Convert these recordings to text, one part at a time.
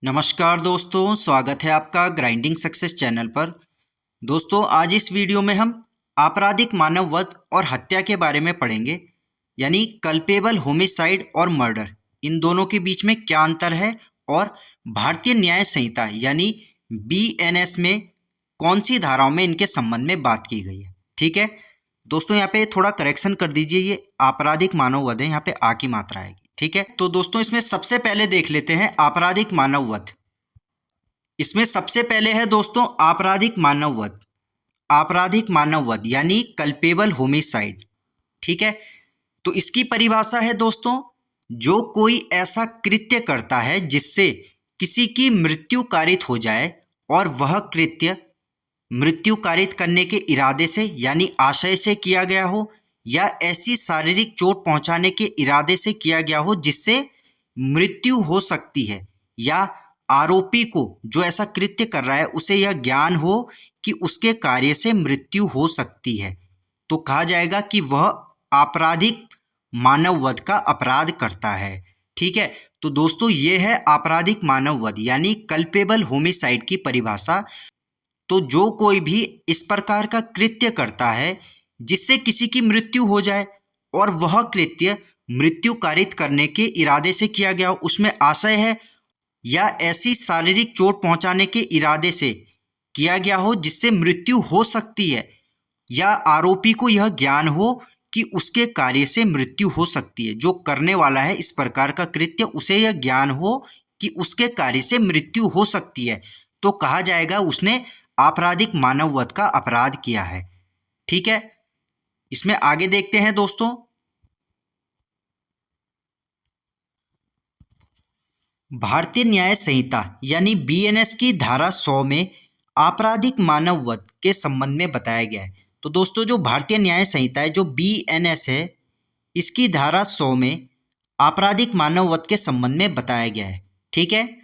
नमस्कार दोस्तों, स्वागत है आपका ग्राइंडिंग सक्सेस चैनल पर। दोस्तों, आज इस वीडियो में हम आपराधिक मानव वध और हत्या के बारे में पढ़ेंगे, यानी कल्पेबल होमिसाइड और मर्डर। इन दोनों के बीच में क्या अंतर है और भारतीय न्याय संहिता यानी बीएनएस में कौन सी धाराओं में इनके संबंध में बात की गई है। ठीक है दोस्तों, यहाँ पे थोड़ा करेक्शन कर दीजिए, ये आपराधिक मानव वध है, यहाँ पे आ की मात्रा आएगी। ठीक है, तो दोस्तों इसमें सबसे पहले देख लेते हैं आपराधिक मानव वध। इसमें सबसे पहले है दोस्तों आपराधिक मानव वध। आपराधिक मानव वध यानी कल्पेबल होमिसाइड। ठीक है, तो इसकी परिभाषा है दोस्तों, जो कोई ऐसा कृत्य करता है जिससे किसी की मृत्यु कारित हो जाए और वह कृत्य मृत्यु कारित करने के इरादे से यानी आशय से किया गया हो या ऐसी शारीरिक चोट पहुंचाने के इरादे से किया गया हो जिससे मृत्यु हो सकती है, या आरोपी को जो ऐसा कृत्य कर रहा है उसे यह ज्ञान हो कि उसके कार्य से मृत्यु हो सकती है, तो कहा जाएगा कि वह आपराधिक मानव वध का अपराध करता है। ठीक है, तो दोस्तों ये है आपराधिक मानव वध यानी कल्पेबल होमिसाइड की परिभाषा। तो जो कोई भी इस प्रकार का कृत्य करता है जिससे किसी की मृत्यु हो जाए और वह कृत्य मृत्यु कारित करने के इरादे से किया गया हो, उसमें आशय है, या ऐसी शारीरिक चोट पहुंचाने के इरादे से किया गया हो जिससे मृत्यु हो सकती है, या आरोपी को यह ज्ञान हो कि उसके कार्य से मृत्यु हो सकती है। जो करने वाला है इस प्रकार का कृत्य उसे यह ज्ञान हो कि उसके कार्य से मृत्यु हो सकती है, तो कहा जाएगा उसने आपराधिक मानव वध का अपराध किया है। ठीक है, इसमें आगे देखते हैं दोस्तों। भारतीय न्याय संहिता यानी बीएनएस की धारा 100 में आपराधिक मानव वध के संबंध में बताया गया है। तो दोस्तों जो भारतीय न्याय संहिता है, जो बीएनएस है, इसकी धारा 100 में आपराधिक मानव वध के संबंध में बताया गया है। ठीक है,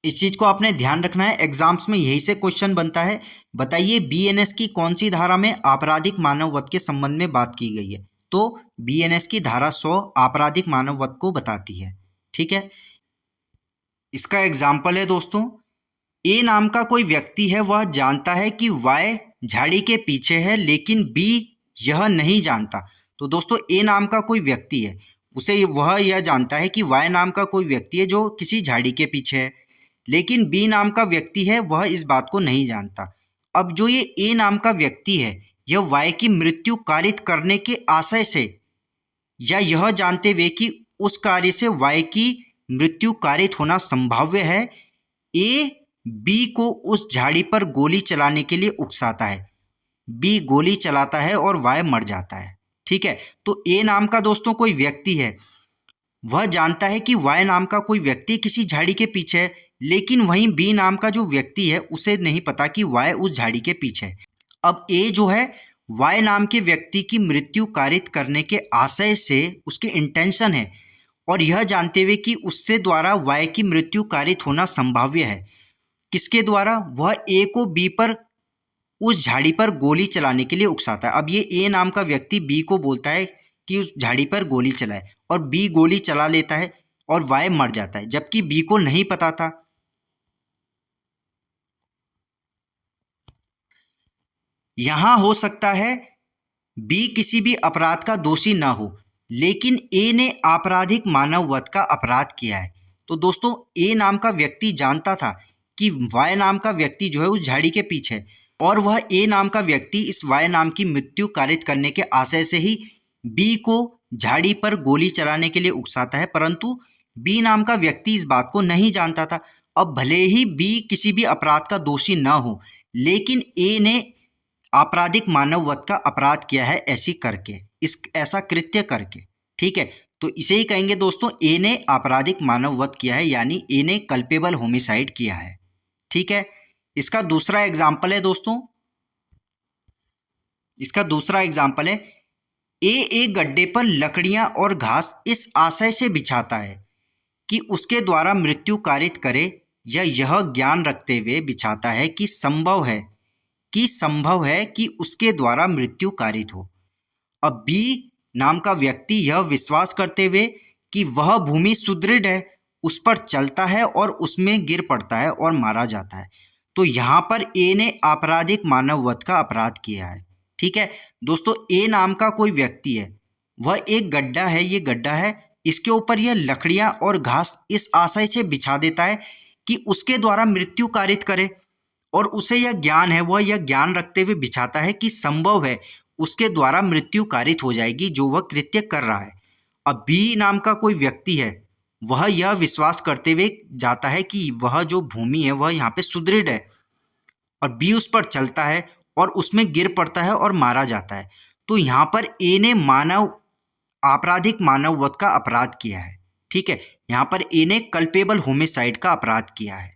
इस चीज़ को आपने ध्यान रखना है, एग्जाम्स में यही से क्वेश्चन बनता है। बताइए बीएनएस की कौन सी धारा में आपराधिक मानव वध के संबंध में बात की गई है। तो बीएनएस की धारा 100 आपराधिक मानव वध को बताती है। ठीक है, इसका एग्जाम्पल है दोस्तों, ए नाम का कोई व्यक्ति है, वह जानता है कि वाई झाड़ी के पीछे है लेकिन बी यह नहीं जानता। तो दोस्तों ए नाम का कोई व्यक्ति है, उसे वह यह जानता है कि वाई नाम का कोई व्यक्ति है जो किसी झाड़ी के पीछे है, लेकिन बी नाम का व्यक्ति है वह इस बात को नहीं जानता। अब जो ये ए नाम का व्यक्ति है, यह वाई की मृत्यु कारित करने के आशय से या यह जानते हुए कि उस कार्य से वाई की मृत्यु कारित होना संभाव्य है, ए बी को उस झाड़ी पर गोली चलाने के लिए उकसाता है। बी गोली चलाता है और वाई मर जाता है। ठीक है, तो ए नाम का दोस्तों कोई व्यक्ति है, वह जानता है कि वाई नाम का कोई व्यक्ति किसी झाड़ी के पीछे है, लेकिन वहीं बी नाम का जो व्यक्ति है उसे नहीं पता कि वाई उस झाड़ी के पीछे है। अब ए जो है वाई नाम के व्यक्ति की मृत्यु कारित करने के आशय से उसके इंटेंशन है, और यह जानते हुए कि उससे द्वारा वाई की मृत्यु कारित होना संभाव्य है, किसके द्वारा, वह ए को बी पर उस झाड़ी पर गोली चलाने के लिए उकसाता है। अब ये ए नाम का व्यक्ति बी को बोलता है कि उस झाड़ी पर गोली चलाए, और बी गोली चला लेता है और वाई मर जाता है, जबकि बी को नहीं पता था। यहां हो सकता है बी किसी भी अपराध का दोषी ना हो, लेकिन ए ने आपराधिक मानव वध का अपराध किया है। तो दोस्तों ए नाम का व्यक्ति जानता था कि वाई नाम का व्यक्ति जो है उस झाड़ी के पीछे है, और वह ए नाम का व्यक्ति इस वाई नाम की मृत्यु कारित करने के आशय से ही बी को झाड़ी पर गोली चलाने के लिए उकसाता है, परंतु बी नाम का व्यक्ति इस बात को नहीं जानता था। अब भले ही बी किसी भी अपराध का दोषी ना हो, लेकिन ए ने आपराधिक मानव वध का अपराध किया है ऐसी करके, ऐसा कृत्य करके। ठीक है, तो इसे ही कहेंगे दोस्तों ए ने आपराधिक मानव वध किया है, यानी ए ने कल्पेबल होमिसाइड किया है। ठीक है, इसका दूसरा एग्जाम्पल है दोस्तों, इसका दूसरा एग्जाम्पल है, ए एक गड्ढे पर लकड़ियां और घास इस आशय से बिछाता है कि उसके द्वारा मृत्यु कारित करे, या यह ज्ञान रखते हुए बिछाता है कि संभव है कि उसके द्वारा मृत्यु कारित हो। अब बी नाम का व्यक्ति यह विश्वास करते हुए कि वह भूमि सुदृढ़ है, उस पर चलता है और उसमें गिर पड़ता है और मारा जाता है। तो यहाँ पर ए ने आपराधिक मानव वध का अपराध किया है। ठीक है दोस्तों, ए नाम का कोई व्यक्ति है, वह एक गड्ढा है, ये गड्ढा है, इसके ऊपर यह लकड़ियां और घास इस आशय से बिछा देता है कि उसके द्वारा मृत्यु कारित करे, और उसे यह ज्ञान है, वह यह ज्ञान रखते हुए बिछाता है कि संभव है उसके द्वारा मृत्यु कारित हो जाएगी जो वह कृत्य कर रहा है। अब बी नाम का कोई व्यक्ति है, वह यह विश्वास करते हुए जाता है कि वह जो भूमि है वह यहाँ पे सुदृढ़ है, और बी उस पर चलता है और उसमें गिर पड़ता है और मारा जाता है। तो यहाँ पर ए ने आपराधिक मानव वध का अपराध किया है। ठीक है, यहाँ पर ए ने कल्पेबल होमिसाइड का अपराध किया है।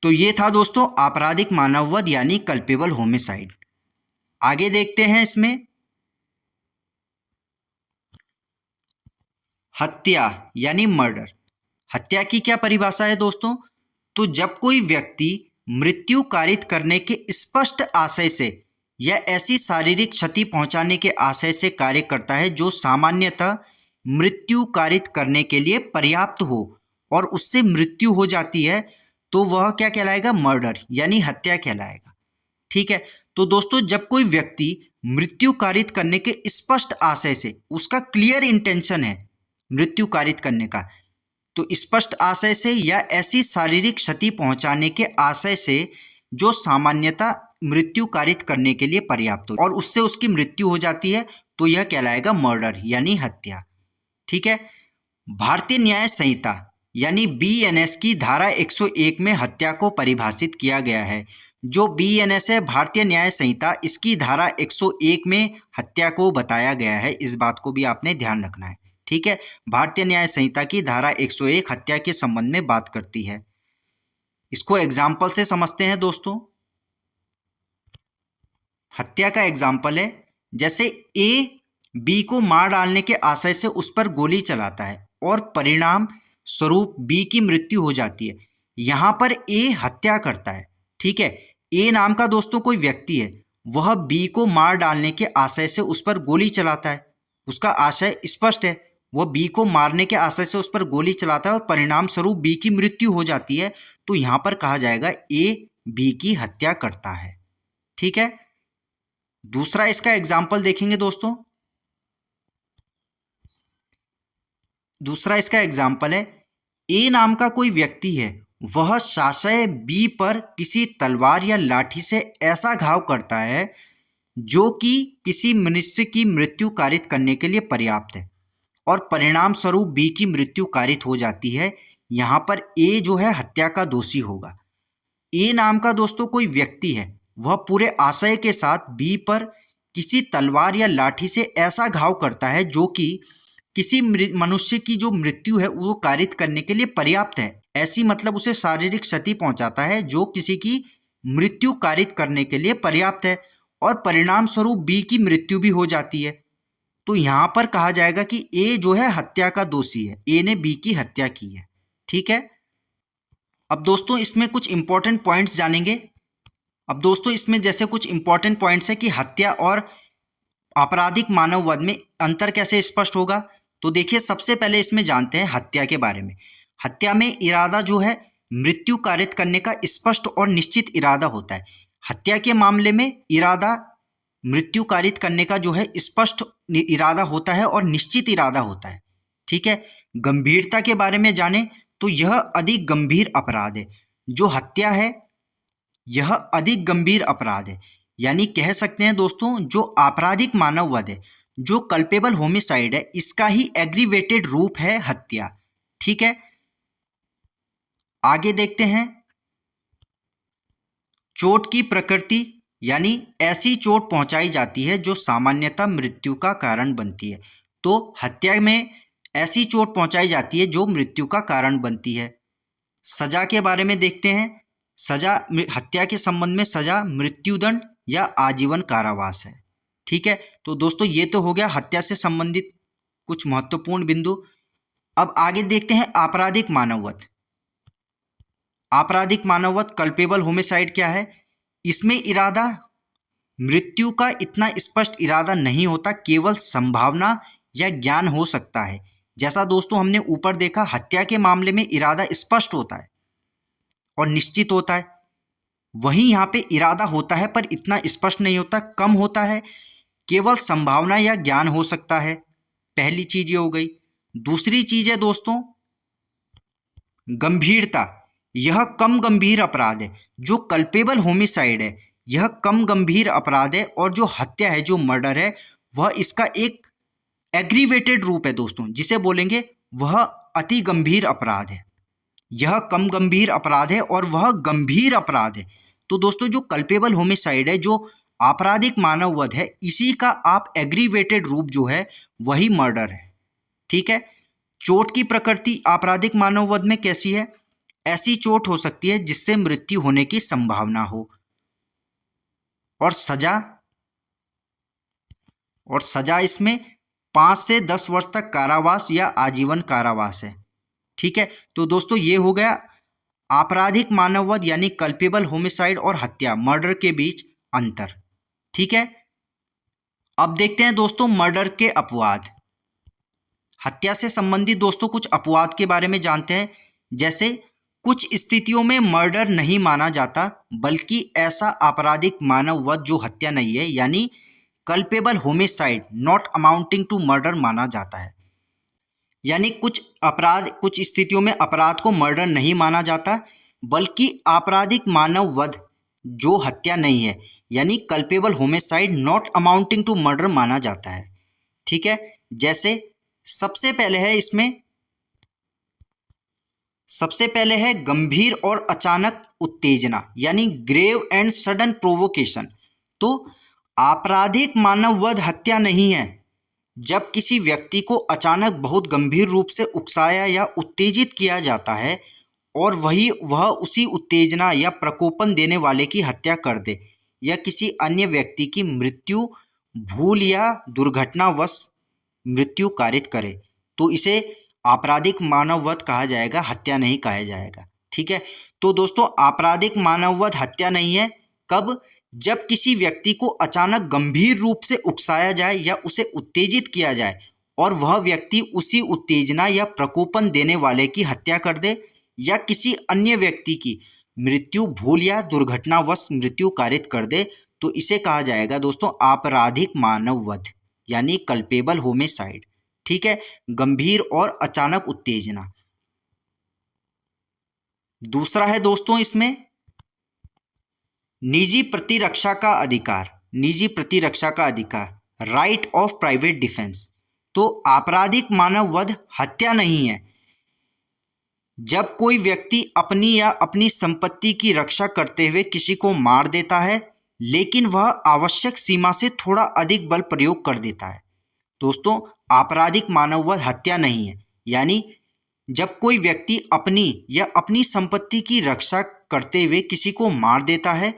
तो ये था दोस्तों आपराधिक मानव वध यानी कल्पेबल होमिसाइड। आगे देखते हैं इसमें हत्या यानी मर्डर। हत्या की क्या परिभाषा है दोस्तों? तो जब कोई व्यक्ति मृत्यु कारित करने के स्पष्ट आशय से या ऐसी शारीरिक क्षति पहुंचाने के आशय से कार्य करता है जो सामान्यतः मृत्यु कारित करने के लिए पर्याप्त हो और उससे मृत्यु हो जाती है, तो वह क्या कहलाएगा? मर्डर यानी हत्या कहलाएगा। ठीक है, तो दोस्तों जब कोई व्यक्ति मृत्यु कारित करने के स्पष्ट आशय से, उसका क्लियर इंटेंशन है मृत्यु कारित करने का, तो स्पष्ट आशय से या ऐसी शारीरिक क्षति पहुंचाने के आशय से जो सामान्यतः मृत्यु कारित करने के लिए पर्याप्त हो और उससे उसकी मृत्यु हो जाती है, तो यह कहलाएगा मर्डर यानी हत्या। ठीक है, भारतीय न्याय संहिता यानी बीएनएस की धारा 101 में हत्या को परिभाषित किया गया है। जो बीएनएस है भारतीय न्याय संहिता, इसकी धारा 101 में हत्या को बताया गया है, इस बात को भी आपने ध्यान रखना है। ठीक है, भारतीय न्याय संहिता की धारा 101 हत्या के संबंध में बात करती है। इसको एग्जाम्पल से समझते हैं दोस्तों। हत्या का एग्जाम्पल है, जैसे ए बी को मार डालने के आशय से उस पर गोली चलाता है और परिणाम स्वरूप बी की मृत्यु हो जाती है। यहां पर ए हत्या करता है। ठीक है, ए नाम का दोस्तों कोई व्यक्ति है, वह बी को मार डालने के आशय से उस पर गोली चलाता है, उसका आशय स्पष्ट है, वह बी को मारने के आशय से उस पर गोली चलाता है और परिणाम स्वरूप बी की मृत्यु हो जाती है। तो यहां पर कहा जाएगा ए बी की हत्या करता है। ठीक है, दूसरा इसका एग्जाम्पल देखेंगे दोस्तों। दूसरा इसका एग्जाम्पल है, ए नाम का कोई व्यक्ति है, वह साशय बी पर किसी तलवार या लाठी से ऐसा घाव करता है जो कि किसी मनुष्य की मृत्यु कारित करने के लिए पर्याप्त है और परिणाम स्वरूप बी की मृत्यु कारित हो जाती है। यहाँ पर ए जो है हत्या का दोषी होगा। ए नाम का दोस्तों कोई व्यक्ति है, वह पूरे आशय के साथ बी पर किसी तलवार या लाठी से ऐसा घाव करता है जो कि किसी मनुष्य की जो मृत्यु है वो कारित करने के लिए पर्याप्त है। ऐसी मतलब उसे शारीरिक क्षति पहुंचाता है जो किसी की मृत्यु कारित करने के लिए पर्याप्त है और परिणाम स्वरूप बी की मृत्यु भी हो जाती है। तो यहाँ पर कहा जाएगा कि ए जो है हत्या का दोषी है, ए ने बी की हत्या की है। ठीक है, अब दोस्तों इसमें कुछ इंपॉर्टेंट पॉइंट्स जानेंगे। अब दोस्तों इसमें जैसे कुछ इंपॉर्टेंट पॉइंट्स है कि हत्या और आपराधिक मानव वध में अंतर कैसे स्पष्ट होगा। तो देखिए, सबसे पहले इसमें जानते हैं हत्या के बारे में। हत्या में इरादा जो है मृत्यु कारित करने का स्पष्ट और निश्चित इरादा होता है। हत्या के मामले में इरादा मृत्यु कारित करने का जो है स्पष्ट इरादा होता है और निश्चित इरादा होता है। ठीक है, गंभीरता के बारे में जाने तो यह अधिक गंभीर अपराध है। जो हत्या है यह अधिक गंभीर अपराध है, यानी कह सकते हैं दोस्तों जो आपराधिक मानव वध है, जो कल्पेबल होमिसाइड है, इसका ही एग्रीवेटेड रूप है हत्या। ठीक है, आगे देखते हैं चोट की प्रकृति, यानी ऐसी चोट पहुंचाई जाती है जो सामान्यतः मृत्यु का कारण बनती है। तो हत्या में ऐसी चोट पहुंचाई जाती है जो मृत्यु का कारण बनती है। सजा के बारे में देखते हैं। सजा, हत्या के संबंध में सजा मृत्युदंड या आजीवन कारावास है। ठीक है, तो दोस्तों ये तो हो गया हत्या से संबंधित कुछ महत्वपूर्ण बिंदु। अब आगे देखते हैं आपराधिक मानव वध। आपराधिक मानव वध कल्पेबल होमिसाइड क्या है? इसमें इरादा मृत्यु का इतना स्पष्ट इरादा नहीं होता, केवल संभावना या ज्ञान हो सकता है जैसा दोस्तों हमने ऊपर देखा, हत्या के मामले में इरादा स्पष्ट होता है और निश्चित होता है, वहीं यहाँ पे इरादा होता है पर इतना स्पष्ट नहीं होता, कम होता है, केवल संभावना या ज्ञान हो सकता है। पहली चीज ये हो गई। दूसरी चीज है दोस्तों गंभीरता। यह कम गंभीर अपराध है। जो कल्पेबल होमिसाइड है यह कम गंभीर अपराध है, और जो हत्या है, जो मर्डर है, वह इसका एक एग्रीवेटेड रूप है दोस्तों, जिसे बोलेंगे वह अति गंभीर अपराध है। यह कम गंभीर अपराध है और वह गंभीर अपराध है। तो दोस्तों जो कल्पेबल होमिसाइड है, जो आपराधिक मानव वध है, इसी का आप एग्रीवेटेड रूप जो है वही मर्डर है। ठीक है। चोट की प्रकृति आपराधिक मानव वध में कैसी है? ऐसी चोट हो सकती है जिससे मृत्यु होने की संभावना हो, और सजा इसमें 5 से 10 वर्ष तक कारावास या आजीवन कारावास है। ठीक है। तो दोस्तों ये हो गया आपराधिक मानववध यानी कल्पेबल होमिसाइड और हत्या, मर्डर के बीच अंतर। ठीक है। अब देखते हैं दोस्तों मर्डर के अपवाद। हत्या से संबंधित दोस्तों कुछ अपवाद के बारे में जानते हैं। जैसे कुछ स्थितियों में मर्डर नहीं माना जाता, बल्कि ऐसा आपराधिक मानववध जो हत्या नहीं है, यानी culpable homicide not amounting to murder माना जाता है। यानी कुछ स्थितियों में अपराध को मर्डर नहीं माना जाता, बल्कि आपराधिक मानववध जो हत्या नहीं है, यानी culpable homicide not amounting to murder माना जाता है। ठीक है। जैसे सबसे पहले है गंभीर और अचानक उत्तेजना, यानी ग्रेव एंड सडन प्रोवोकेशन। तो आपराधिक मानववध हत्या नहीं है जब किसी व्यक्ति को अचानक बहुत गंभीर रूप से उकसाया या उत्तेजित किया जाता है और वह उसी उत्तेजना या प्रकोपन देने वाले की हत्या कर दे, या किसी अन्य व्यक्ति की मृत्यु भूल या दुर्घटनावश मृत्यु कारित करे, तो इसे आपराधिक मानववध कहा जाएगा, हत्या नहीं कहा जाएगा। ठीक है। तो दोस्तों आपराधिक मानववध हत्या नहीं है कब? जब किसी व्यक्ति को अचानक गंभीर रूप से उकसाया जाए या उसे उत्तेजित किया जाए और वह व्यक्ति उसी उत्तेजना या प्रकोपन देने वाले की हत्या कर दे, या किसी अन्य व्यक्ति की मृत्यु भूल या दुर्घटनावश मृत्यु कारित कर दे, तो इसे कहा जाएगा दोस्तों आपराधिक मानववध यानी कल्पेबल होमिसाइड। ठीक है। गंभीर और अचानक उत्तेजना। दूसरा है दोस्तों इसमें निजी प्रतिरक्षा का अधिकार। निजी प्रतिरक्षा का अधिकार, राइट ऑफ प्राइवेट डिफेंस। तो आपराधिक मानववध हत्या नहीं है जब कोई व्यक्ति अपनी या अपनी संपत्ति की रक्षा करते हुए किसी को मार देता है, लेकिन वह आवश्यक सीमा से थोड़ा अधिक बल प्रयोग कर देता है। दोस्तों आपराधिक मानववध हत्या नहीं है, यानी जब कोई व्यक्ति अपनी या अपनी संपत्ति की रक्षा करते हुए किसी को मार देता है,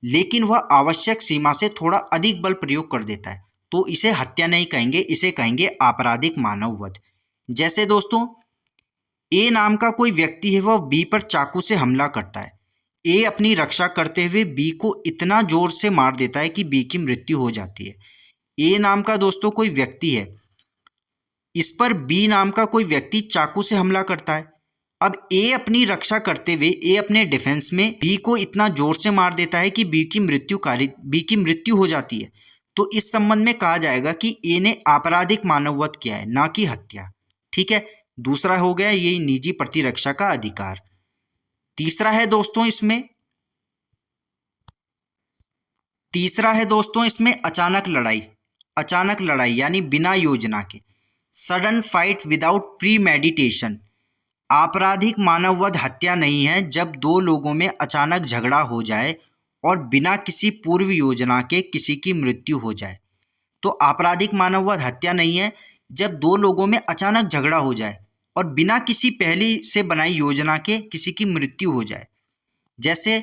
लेकिन वह आवश्यक सीमा से थोड़ा अधिक बल प्रयोग कर देता है, तो इसे हत्या नहीं कहेंगे, इसे कहेंगे आपराधिक मानववध। जैसे दोस्तों ए नाम का कोई व्यक्ति है, वह बी पर चाकू से हमला करता है। ए अपनी रक्षा करते हुए बी को इतना जोर से मार देता है कि बी की मृत्यु हो जाती है। ए नाम का दोस्तों कोई व्यक्ति है, इस पर बी नाम का कोई व्यक्ति चाकू से हमला करता है। अब ए अपनी रक्षा करते हुए, ए अपने डिफेंस में बी को इतना जोर से मार देता है कि बी की मृत्यु हो जाती है। तो इस संबंध में कहा जाएगा कि ए ने आपराधिक मानववध किया है, ना कि हत्या। ठीक है। दूसरा हो गया ये निजी प्रतिरक्षा का अधिकार। तीसरा है दोस्तों इसमें अचानक लड़ाई। अचानक लड़ाई यानी बिना योजना के, sudden fight without pre meditation. आपराधिक मानववध हत्या नहीं है जब दो लोगों में अचानक झगड़ा हो जाए और बिना किसी पूर्व योजना के किसी की मृत्यु हो जाए। तो आपराधिक मानववध हत्या नहीं है जब दो लोगों में अचानक झगड़ा हो जाए और बिना किसी पहले से बनाई योजना के किसी की मृत्यु हो जाए। जैसे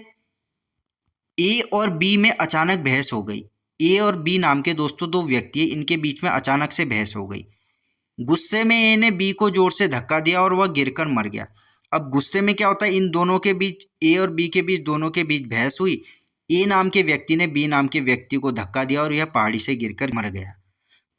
ए और बी में अचानक बहस हो गई। ए और बी नाम के दोस्तों दो व्यक्ति, इनके बीच में अचानक से बहस हो गई। गुस्से में ए ने बी को जोर से धक्का दिया और वह गिरकर मर गया। अब गुस्से में क्या होता है, इन दोनों के बीच, ए और बी के बीच, दोनों के बीच बहस हुई। ए नाम के व्यक्ति ने बी नाम के व्यक्ति को धक्का दिया और यह पहाड़ी से गिरकर मर गया।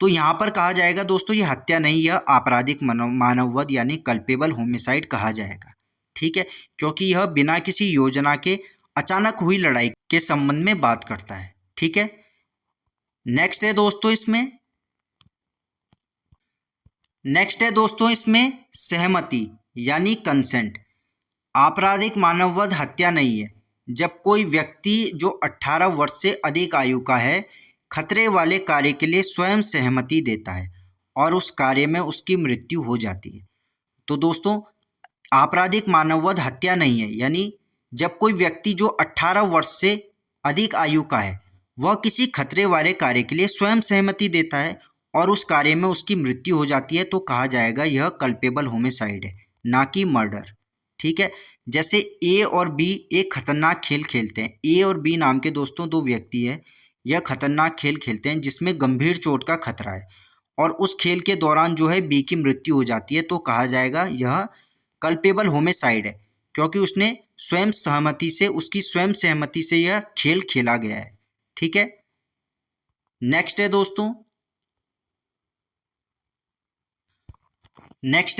तो यहाँ पर कहा जाएगा दोस्तों ये हत्या नहीं, यह आपराधिक मानववध यानी कल्पेबल होमिसाइड कहा जाएगा। ठीक है, क्योंकि यह बिना किसी योजना के अचानक हुई लड़ाई के संबंध में बात करता है। ठीक है, नेक्स्ट है दोस्तों इसमें सहमति यानी कंसेंट। आपराधिक मानववध हत्या नहीं है जब कोई व्यक्ति जो 18 वर्ष से अधिक आयु का है खतरे वाले कार्य के लिए स्वयं सहमति देता है और उस कार्य में उसकी मृत्यु हो जाती है। तो दोस्तों आपराधिक मानववध हत्या नहीं है, यानी जब कोई व्यक्ति जो 18 वर्ष से अधिक आयु का है वह किसी खतरे वाले कार्य के लिए स्वयं सहमति देता है और उस कार्य में उसकी मृत्यु हो जाती है, तो कहा जाएगा यह कल्पेबल होमिसाइड है, ना कि मर्डर। ठीक है, जैसे ए और बी एक खतरनाक खेल खेलते हैं। ए और बी नाम के दोस्तों दो व्यक्ति है, यह खतरनाक खेल खेलते हैं जिसमें गंभीर चोट का खतरा है और उस खेल के दौरान जो है बी की मृत्यु हो जाती है, तो कहा जाएगा यह कल्पेबल होमिसाइड है, क्योंकि उसकी स्वयं सहमति से यह खेल खेला गया है। ठीक है, नेक्स्ट है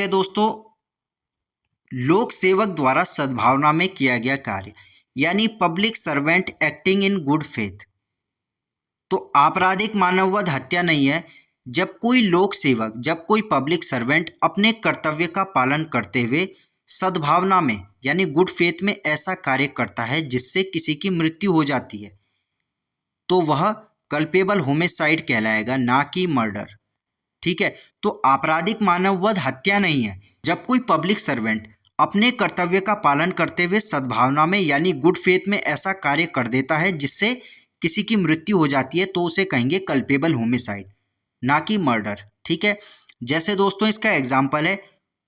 दोस्तों लोक सेवक द्वारा सद्भावना में किया गया कार्य यानी public servant acting in good faith. तो आपराधिक मानववध हत्या नहीं है जब कोई पब्लिक सर्वेंट अपने कर्तव्य का पालन करते हुए सद्भावना में यानी गुड फेथ में ऐसा कार्य करता है जिससे किसी की मृत्यु हो जाती है, तो वह कल्पेबल होमिसाइड कहलाएगा, ना कि मर्डर। ठीक है, तो आपराधिक मानववध हत्या नहीं है जब कोई पब्लिक सर्वेंट अपने कर्तव्य का पालन करते हुए सद्भावना में यानी गुड फेथ में ऐसा कार्य कर देता है जिससे किसी की मृत्यु हो जाती है, तो उसे कहेंगे कल्पेबल होमिसाइड, ना कि मर्डर। ठीक है, जैसे दोस्तों इसका एग्जाम्पल है,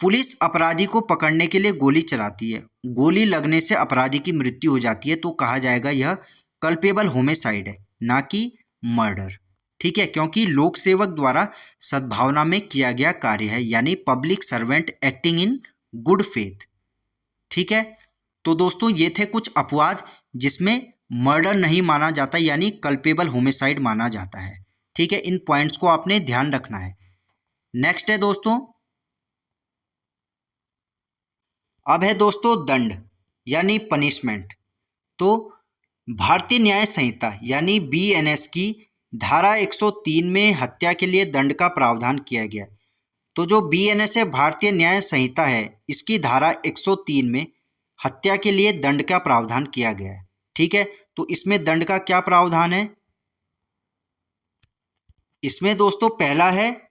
पुलिस अपराधी को पकड़ने के लिए गोली चलाती है, गोली लगने से अपराधी की मृत्यु हो जाती है, तो कहा जाएगा यह कल्पेबल होमिसाइड है, ना कि मर्डर। ठीक है, क्योंकि लोक सेवक द्वारा सद्भावना में किया गया कार्य है यानी public servant acting in good faith. ठीक है, तो दोस्तों ये थे कुछ अपवाद जिसमें मर्डर नहीं माना जाता यानी कल्पेबल होमिसाइड माना जाता है। ठीक है, इन पॉइंट्स को आपने ध्यान रखना है। नेक्स्ट है दोस्तों, अब है दोस्तों दंड यानी पनिशमेंट। तो भारतीय न्याय संहिता यानी BNS की धारा 103 में हत्या के लिए दंड का प्रावधान किया गया। तो जो BNS है भारतीय न्याय संहिता है, इसकी धारा 103 में हत्या के लिए दंड का प्रावधान किया गया है। ठीक है, तो इसमें दंड का क्या प्रावधान है? इसमें दोस्तों पहला है,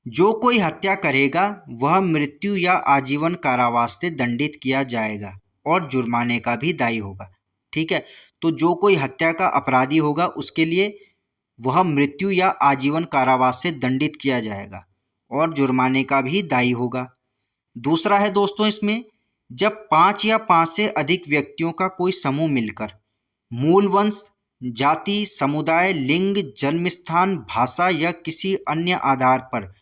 जो कोई हत्या करेगा वह मृत्यु या आजीवन कारावास से दंडित किया जाएगा और जुर्माने का भी दायी होगा। ठीक है, तो जो कोई हत्या का अपराधी होगा उसके लिए वह मृत्यु या आजीवन कारावास से दंडित किया जाएगा और जुर्माने का भी दायी होगा। दूसरा है दोस्तों इसमें, जब 5 या 5 से अधिक व्यक्तियों का कोई समूह मिलकर मूल वंश, जाति, समुदाय, लिंग, जन्मस्थान, भाषा या किसी अन्य आधार पर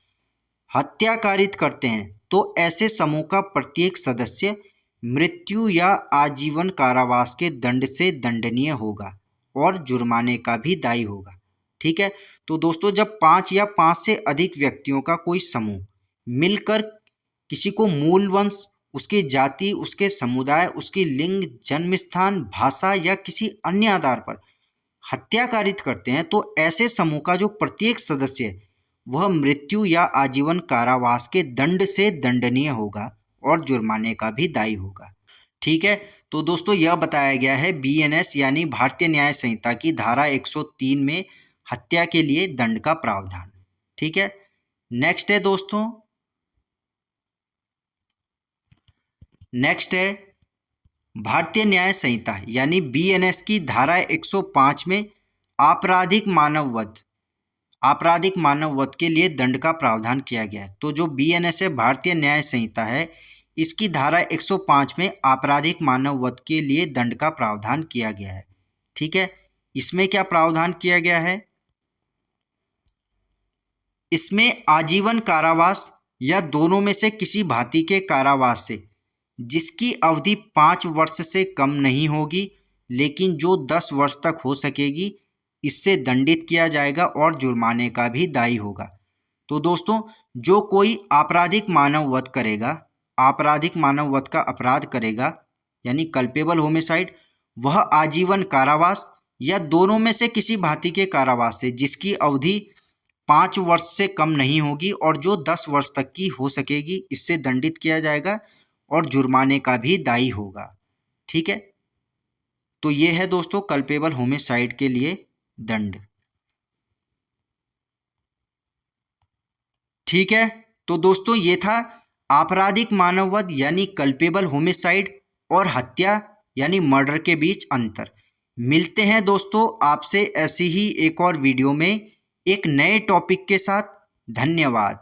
हत्या कारित करते हैं, तो ऐसे समूह का प्रत्येक सदस्य मृत्यु या आजीवन कारावास के दंड से दंडनीय होगा और जुर्माने का भी दायी होगा। ठीक है, तो दोस्तों जब 5 या 5 से अधिक व्यक्तियों का कोई समूह मिलकर किसी को मूल वंश, उसकी जाति, उसके समुदाय, उसकी लिंग, जन्मस्थान, भाषा या किसी अन्य आधार पर हत्या कारित करते हैं, तो ऐसे समूह का जो प्रत्येक सदस्य है वह मृत्यु या आजीवन कारावास के दंड से दंडनीय होगा और जुर्माने का भी दायी होगा। ठीक है, तो दोस्तों यह बताया गया है BNS यानी भारतीय न्याय संहिता की धारा 103 में हत्या के लिए दंड का प्रावधान। ठीक है, नेक्स्ट है दोस्तों, नेक्स्ट है भारतीय न्याय संहिता यानी BNS की धारा 105 में आपराधिक मानववध के लिए दंड का प्रावधान किया गया है। तो जो BNS है भारतीय न्याय संहिता है, इसकी धारा 105 में आपराधिक मानववध के लिए दंड का प्रावधान किया गया है। ठीक है, इसमें क्या प्रावधान किया गया है? इसमें आजीवन कारावास या दोनों में से किसी भांति के कारावास से जिसकी अवधि 5 वर्ष से कम नहीं होगी लेकिन जो 10 वर्ष तक हो सकेगी, इससे दंडित किया जाएगा और जुर्माने का भी दायी होगा। तो दोस्तों, जो कोई आपराधिक मानव वध करेगा, आपराधिक मानव वध का अपराध करेगा यानी कल्पेबल होमिसाइड, वह आजीवन कारावास या दोनों में से किसी भांति के कारावास से जिसकी अवधि 5 वर्ष से कम नहीं होगी और जो 10 वर्ष तक की हो सकेगी, इससे दंडित किया जाएगा और जुर्माने का भी दायी होगा। ठीक है, तो ये है दोस्तों कल्पेबल होमिसाइड के लिए दंड। ठीक है, तो दोस्तों ये था आपराधिक मानववध यानी कल्पेबल होमिसाइड और हत्या यानी मर्डर के बीच अंतर। मिलते हैं दोस्तों आपसे ऐसी ही एक और वीडियो में एक नए टॉपिक के साथ। धन्यवाद।